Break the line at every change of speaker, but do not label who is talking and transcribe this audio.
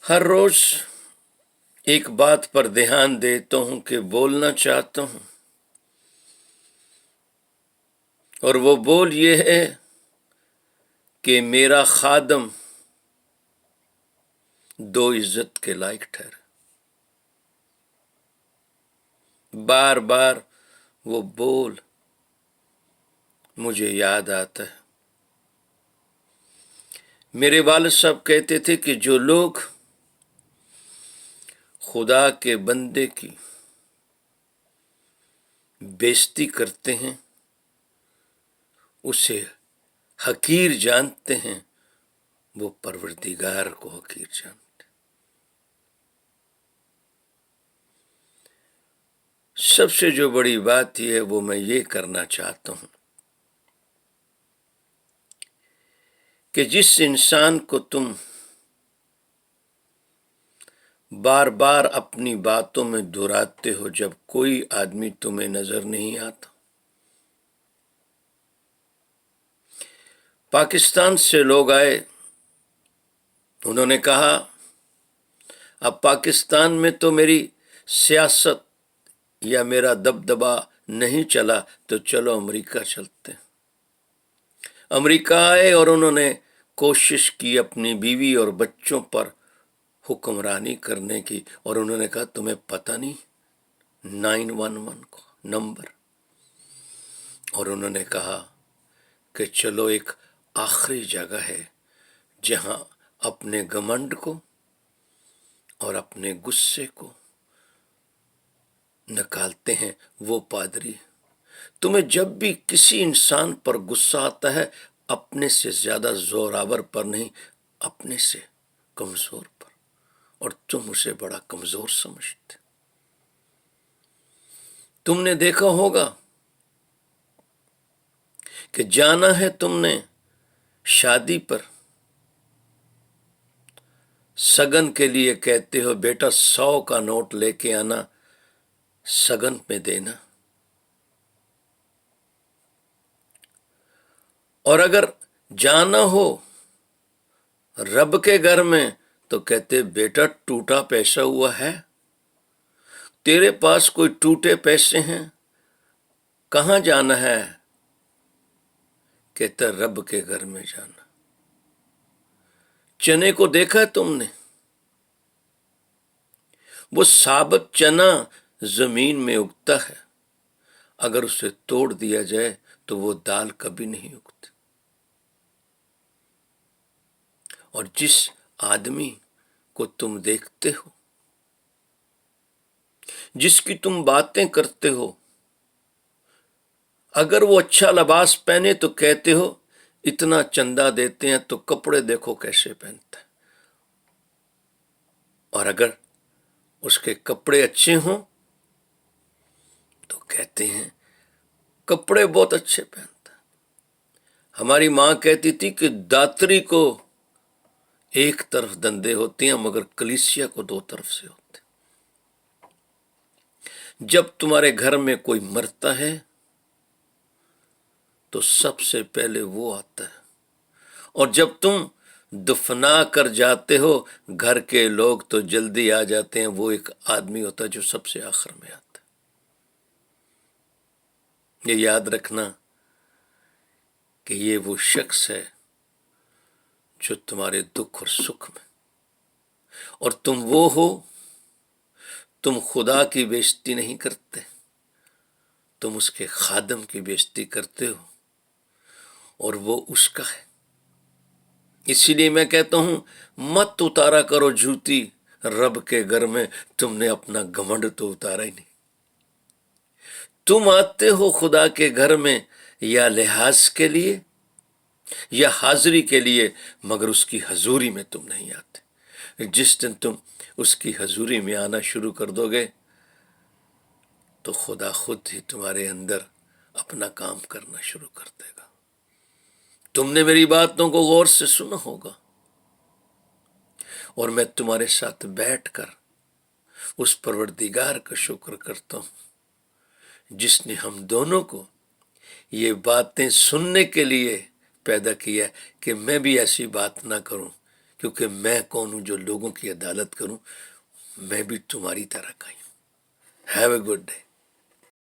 ہر روز ایک بات پر دھیان دیتا ہوں کہ بولنا چاہتا ہوں، اور وہ بول یہ ہے کہ میرا خادم دو عزت کے لائق ٹھہرے۔ بار بار وہ بول مجھے یاد آتا ہے۔ میرے والد صاحب کہتے تھے کہ جو لوگ خدا کے بندے کی بےزتی کرتے ہیں، اسے حقیر جانتے ہیں، وہ پروردگار کو حقیر جانتے ہیں۔ سب سے جو بڑی بات یہ ہے وہ میں یہ کرنا چاہتا ہوں کہ جس انسان کو تم بار بار اپنی باتوں میں دہراتے ہو، جب کوئی آدمی تمہیں نظر نہیں آتا۔ پاکستان سے لوگ آئے، انہوں نے کہا اب پاکستان میں تو میری سیاست یا میرا دبدبا نہیں چلا، تو چلو امریکہ چلتے ہیں۔ امریکہ آئے اور انہوں نے کوشش کی اپنی بیوی اور بچوں پر حکمرانی کرنے کی، اور انہوں نے کہا تمہیں پتہ نہیں 911 کو نمبر، اور انہوں نے کہا کہ چلو ایک آخری جگہ ہے جہاں اپنے گھمنڈ کو اور اپنے غصے کو نکالتے ہیں، وہ پادری۔ تمہیں جب بھی کسی انسان پر غصہ آتا ہے، اپنے سے زیادہ زوراور پر نہیں، اپنے سے کمزور پر، اور تم اسے بڑا کمزور سمجھتے۔ تم نے دیکھا ہوگا کہ جانا ہے تم نے شادی پر، سگن کے لیے کہتے ہو بیٹا 100 کا نوٹ لے کے آنا، سگن میں دینا، اور اگر جانا ہو رب کے گھر میں تو کہتے بیٹا ٹوٹا پیسہ ہوا ہے، تیرے پاس کوئی ٹوٹے پیسے ہیں، کہاں جانا ہے؟ کہتا رب کے گھر میں جانا۔ چنے کو دیکھا ہے تم نے؟ وہ ثابت چنا زمین میں اگتا ہے، اگر اسے توڑ دیا جائے تو وہ دال کبھی نہیں اگتی۔ اور جس آدمی کو تم دیکھتے ہو، جس کی تم باتیں کرتے ہو، اگر وہ اچھا لباس پہنے تو کہتے ہو اتنا چندہ دیتے ہیں تو کپڑے دیکھو کیسے پہنتا ہے، اور اگر اس کے کپڑے اچھے ہوں تو کہتے ہیں کپڑے بہت اچھے پہنتا ہے۔ ہماری ماں کہتی تھی کہ داتری کو ایک طرف دندے ہوتے ہیں مگر کلیسیا کو 2 طرف سے ہوتے ہیں۔ جب تمہارے گھر میں کوئی مرتا ہے تو سب سے پہلے وہ آتا ہے، اور جب تم دفنا کر جاتے ہو گھر کے لوگ تو جلدی آ جاتے ہیں، وہ ایک آدمی ہوتا ہے جو سب سے آخر میں آتا ہے۔ یہ یاد رکھنا کہ یہ وہ شخص ہے جو تمہارے دکھ اور سکھ میں، اور تم وہ ہو، تم خدا کی بےزتی نہیں کرتے، تم اس کے خادم کی بےزتی کرتے ہو، اور وہ اس کا ہے۔ اسی لیے میں کہتا ہوں مت اتارا کرو جوتی رب کے گھر میں، تم نے اپنا گھمنڈ تو اتارا ہی نہیں۔ تم آتے ہو خدا کے گھر میں یا لحاظ کے لیے یا حاضری کے لیے، مگر اس کی حضوری میں تم نہیں آتے۔ جس دن تم اس کی حضوری میں آنا شروع کر دو گے تو خدا خود ہی تمہارے اندر اپنا کام کرنا شروع کر دے گا۔ تم نے میری باتوں کو غور سے سنا ہوگا، اور میں تمہارے ساتھ بیٹھ کر اس پروردگار کا شکر کرتا ہوں جس نے ہم دونوں کو یہ باتیں سننے کے لیے پیدا کیا، کہ میں بھی ایسی بات نہ کروں کیونکہ میں کون ہوں جو لوگوں کی عدالت کروں، میں بھی تمہاری طرح کا ہی ہوں۔ Have a good day.